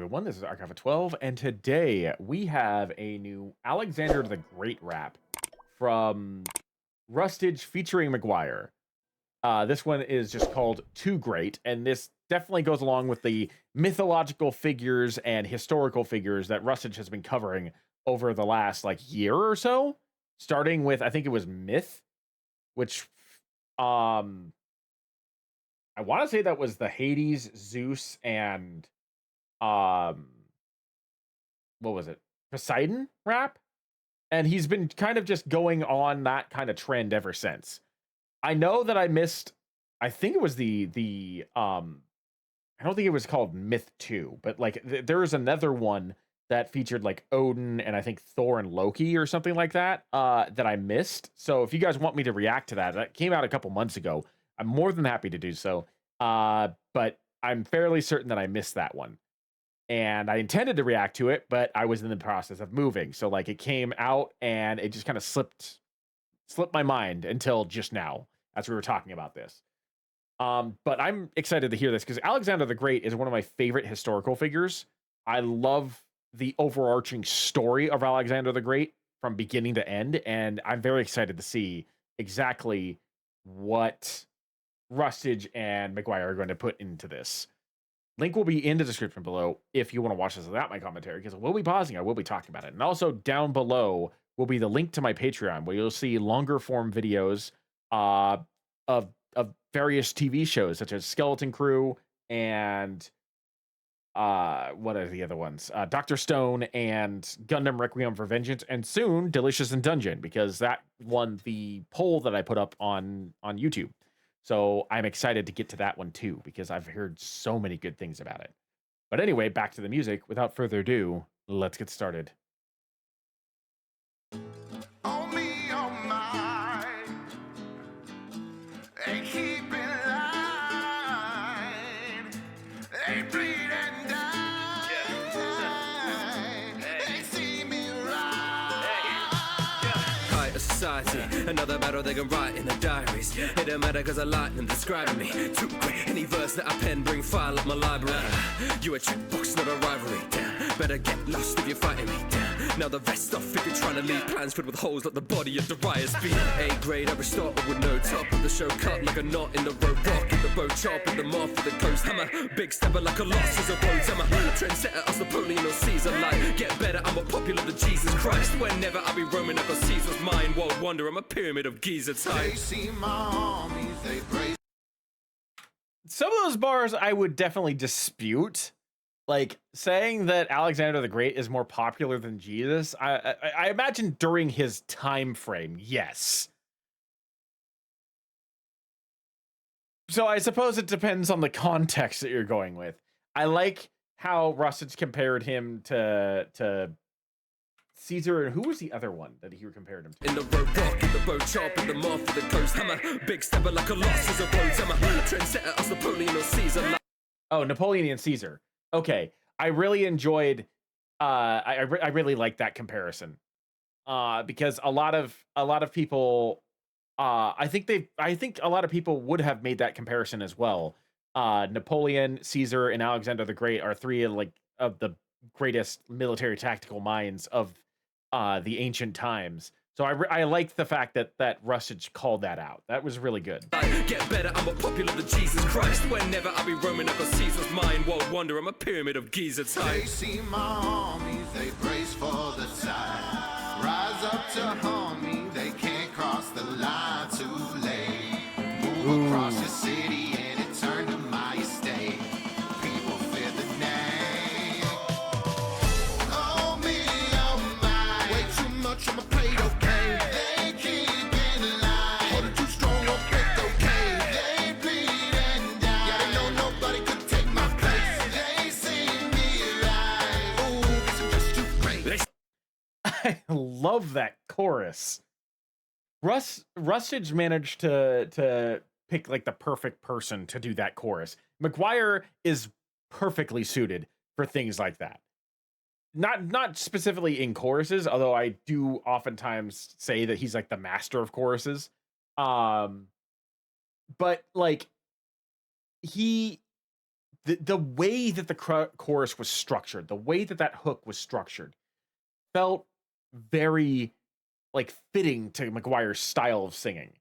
everyone. This is Archive of 12, and today we have a new Alexander the Great rap from Rustage featuring McGwire. This one is just called Too Great, and this definitely goes along with the mythological figures and historical figures that Rustage has been covering over the last year or so, starting with I think it was Myth, which I want to say that was the Hades, Zeus, and um what was it? Poseidon rap? And he's been kind of just going on that kind of trend ever since. I know that I missed I think it was the I don't think it was called Myth 2, but there was another one that featured like Odin and I think Thor and Loki or something like that that I missed. So if you guys want me to react to that, that came out a couple months ago. I'm more than happy to do so. But I'm fairly certain that I missed that one. And I intended to react to it, but I was in the process of moving. So it came out and it just kind of slipped my mind until just now as we were talking about this. But I'm excited to hear this because Alexander the Great is one of my favorite historical figures. I love the overarching story of Alexander the Great from beginning to end, and I'm very excited to see exactly what Rustage and McGwire are going to put into this. Link will be in the description below if you want to watch this without my commentary, because we'll be pausing. I will be talking about it. And also down below will be the link to my Patreon, where you'll see longer form videos of various TV shows, such as Skeleton Crew and what are the other ones? Dr. Stone and Gundam Requiem for Vengeance, and soon Delicious in Dungeon, because that won the poll that I put up on YouTube. So I'm excited to get to that one too, because I've heard so many good things about it. But anyway, back to the music. Without further ado, let's get started. On me, oh my, they keep in line, they bleed and die, they see me rise. High society, another battle they can write in the diaries. It don't matter cause I like them describing me. Too great, any verse that I pen, bring file up my library. You a checkbox, not a rivalry. Damn. Better get lost if you're fighting me. Damn. Now the rest off if you're trying to leave plans filled with holes like the body of Darius B. A grade, Aristotle with no top. Of the show cut like a knot in the road. Rock in the boat, chop in the moth with the coast hammer. Big stepper like a loss as a road hammer. Trendsetter as Napoleon or Caesar. Like, get better, I'm more popular than Jesus Christ. Whenever I be roaming up the seas was mine. World wonder, I'm a pyramid of Giza type. They see my armies, they brace. Some of those bars I would definitely dispute. Like saying that Alexander the Great is more popular than Jesus, I imagine during his time frame, yes. So I suppose it depends on the context that you're going with. I like how Rustage compared him to Caesar, and who was the other one that he compared him to? In the road rock, in the boat chop, in the moth with the coast hammer. Big stepper like a loss as a road hammer. Trendsetter as Napoleon or Caesar. Oh, Napoleon and Caesar. Okay, I really enjoyed. I really like that comparison. Because a lot of people. I think a lot of people would have made that comparison as well. Napoleon, Caesar, and Alexander the Great are three of the greatest military tactical minds of the ancient times. So I like the fact that Rustage called that out. That was really good. Get better, I'm more popular than Jesus Christ. Whenever I be roaming up the seas was mine. World wonder, I'm a pyramid of Giza type. They see my armies, they brace for the tide. Rise up to harm me, they can't cross the line too late. Move across your city and it turned to my estate. People fear the name. Oh me, oh my, way too much on my plate, okay. They keep in line, hold it too strong, won't break, okay. They bleed and die, yeah, they know nobody could take my place. They see me rise, ooh, guess I'm just too great. I love that chorus. Rustage managed to pick the perfect person to do that chorus. McGwire is perfectly suited for things like that. Not specifically in choruses, although I do oftentimes say that he's the master of choruses. But he the way that the chorus was structured, the way that that hook was structured, felt very like fitting to McGwire's style of singing.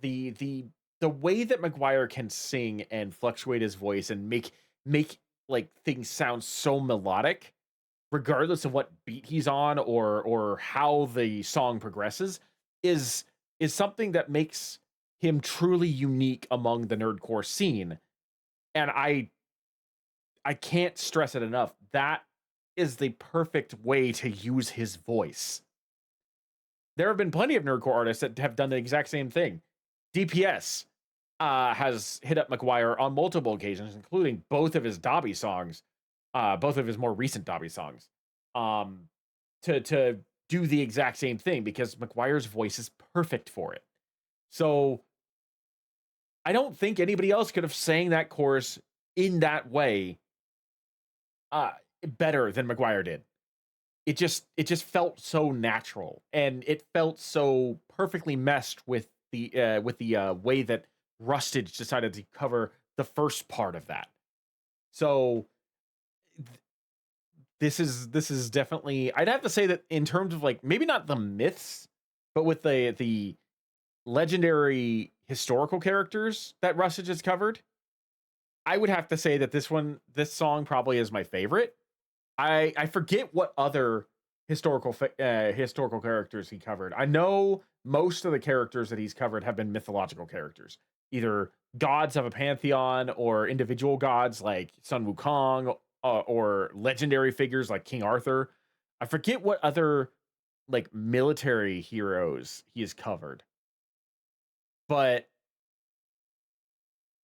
The way that McGwire can sing and fluctuate his voice and make like things sound so melodic, regardless of what beat he's on or how the song progresses, is something that makes him truly unique among the nerdcore scene. And I can't stress it enough. That is the perfect way to use his voice. There have been plenty of nerdcore artists that have done the exact same thing. DPS has hit up McGwire on multiple occasions, including both of his Dobby songs, both of his more recent Dobby songs, to do the exact same thing because McGwire's voice is perfect for it. So I don't think anybody else could have sang that chorus in that way better than McGwire did. It just felt so natural, and it felt so perfectly meshed with the way that Rustage decided to cover the first part of that. So this is definitely, I'd have to say that in terms of like maybe not the myths, but with the legendary historical characters that Rustage has covered, I would have to say that this song probably is my favorite. I forget what other historical characters he covered. I know most of the characters that he's covered have been mythological characters, either gods of a pantheon or individual gods like Sun Wukong, or legendary figures like King Arthur. I forget what other like military heroes he has covered, but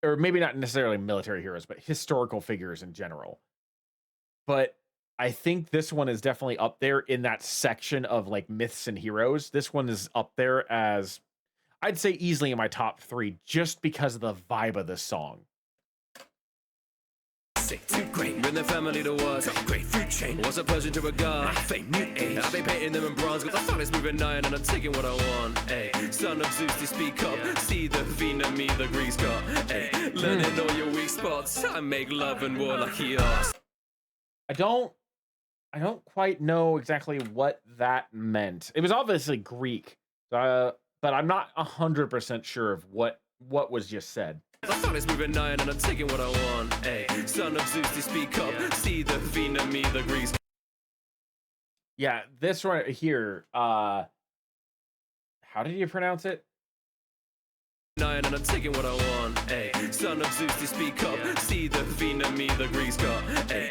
or maybe not necessarily military heroes, but historical figures in general. But I think this one is definitely up there in that section of like myths and heroes. This one is up there as, I'd say, easily in my top 3 just because of the vibe of this song. Too great, bring the family to us. Got a great food chain, was a pleasure to regard. Fame, new age, I've been painting them in bronze. Got the finest moving iron and I'm taking what I want. Ay, son of Zeus to speak up. See the me, the Greeks got. Ay, learning all your weak spots. I make love and war like yours. I don't quite know exactly what that meant. It was obviously Greek, but I'm not 100% sure of what was just said. The finest moving iron and I'm taking what I want. Ay, son of Zeus to speak up. See the me, the Greeks. Yeah, this right here. How did you pronounce it? And I'm taking what I want. Ay, son of Zeus to speak up. See the me, the Greeks got. Ay.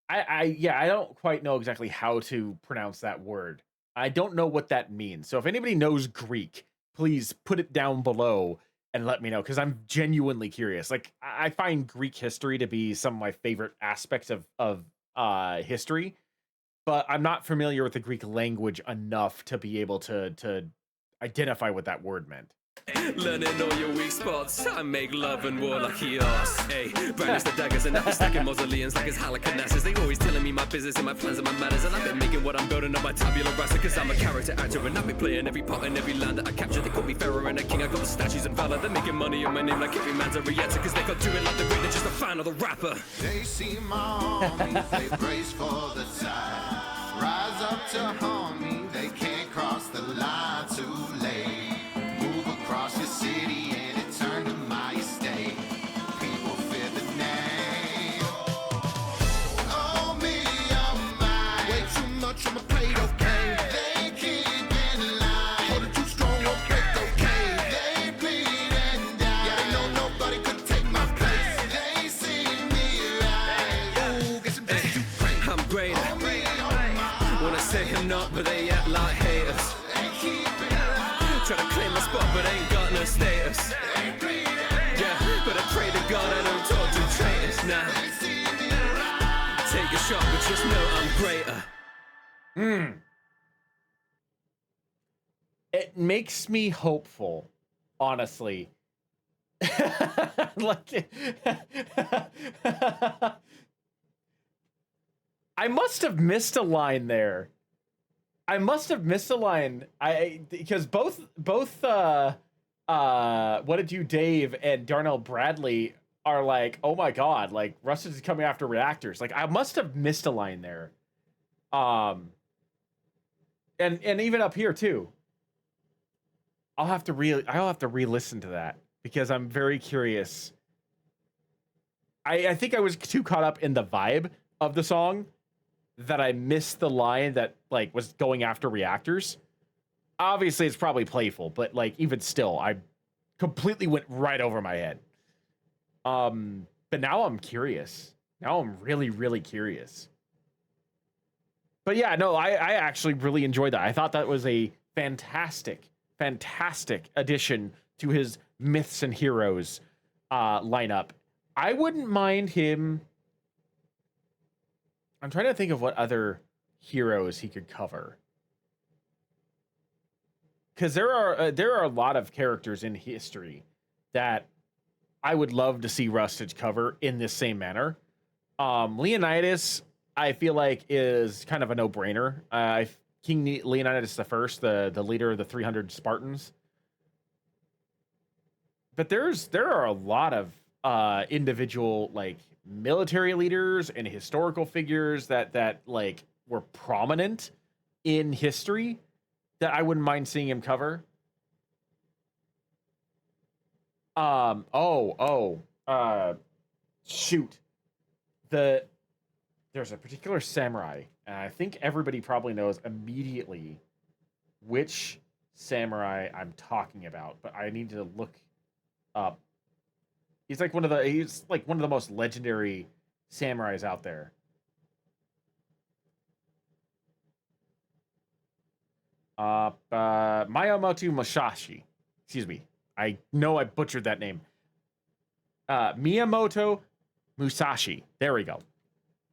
I don't quite know exactly how to pronounce that word. I don't know what that means. So if anybody knows Greek, please put it down below and let me know, because I'm genuinely curious. Like, I find Greek history to be some of my favorite aspects of history, but I'm not familiar with the Greek language enough to be able to identify what that word meant. Learning all your weak spots. I make love and war like yours. Hey, brandish the daggers and I'm stacking mausoleums like it's halicarnassus. They always telling me my business and my plans and my manners, and I've been making what I'm building on my tabula rasa, cause I'm a character actor and I've been playing every part in every land that I capture. They call me pharaoh and a king. I got the statues and valor. They're making money on my name like every man's a reactor, cause they can't do it like the great. They're just a fan of the rapper. They see my armies, they brace for the tide. Rise up to harm me, they can't cross the line too late. Move across your city and it turned to my estate. People fear the name. Oh me, oh my. Way too much on my plate, okay. They keep in line. Hold it too strong, won't break, okay. They bleed and die. Yeah, they know nobody could take my place. They see me rise. Ooh, get some days to pray. I'm greater. Oh me, oh my. Wanna say I'm not, but they act like haters. They keep it alive. Try to claim my spot, but ain't got no status. Yeah, but I pray to God I don't talk to traitors. Nah, They see me rise. take a shot, but just know I'm greater. It makes me hopeful, honestly. Like, I must have missed a line there. I must have missed a line. Because both What Did You, Dave, and Darnell Bradley are like, oh my god, like Rustage is coming after reactors. Like I must have missed a line there. Um, and even up here too. I'll have to re-listen to that because I'm very curious. I think I was too caught up in the vibe of the song that I missed the line that like was going after reactors. Obviously, it's probably playful, but like even still, I completely went right over my head. But now I'm curious. Now I'm really, really curious. But yeah, no, I actually really enjoyed that. I thought that was a fantastic, fantastic addition to his Myths and Heroes lineup. I wouldn't mind him. I'm trying to think of what other heroes he could cover. Because there are a lot of characters in history that I would love to see Rustage cover in this same manner. Leonidas, I feel like, is kind of a no-brainer. King Leonidas the First, the leader of the 300 Spartans. But there are a lot of individual like military leaders and historical figures that like were prominent in history that I wouldn't mind seeing him cover. Shoot. There's a particular samurai, and I think everybody probably knows immediately which samurai I'm talking about, but I need to look up. He's like one of the most legendary samurais out there. Miyamoto Musashi. Excuse me. I know I butchered that name. Miyamoto Musashi. There we go.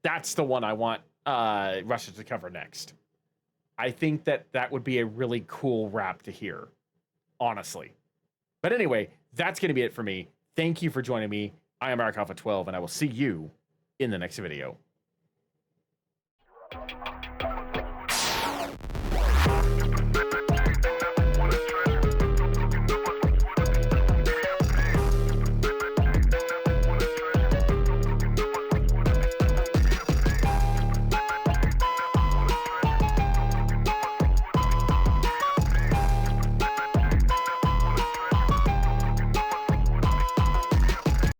That's the one I want Russia to cover next. I think that would be a really cool rap to hear, honestly. But anyway, that's going to be it for me. Thank you for joining me. I am Eric Alpha 12, and I will see you in the next video.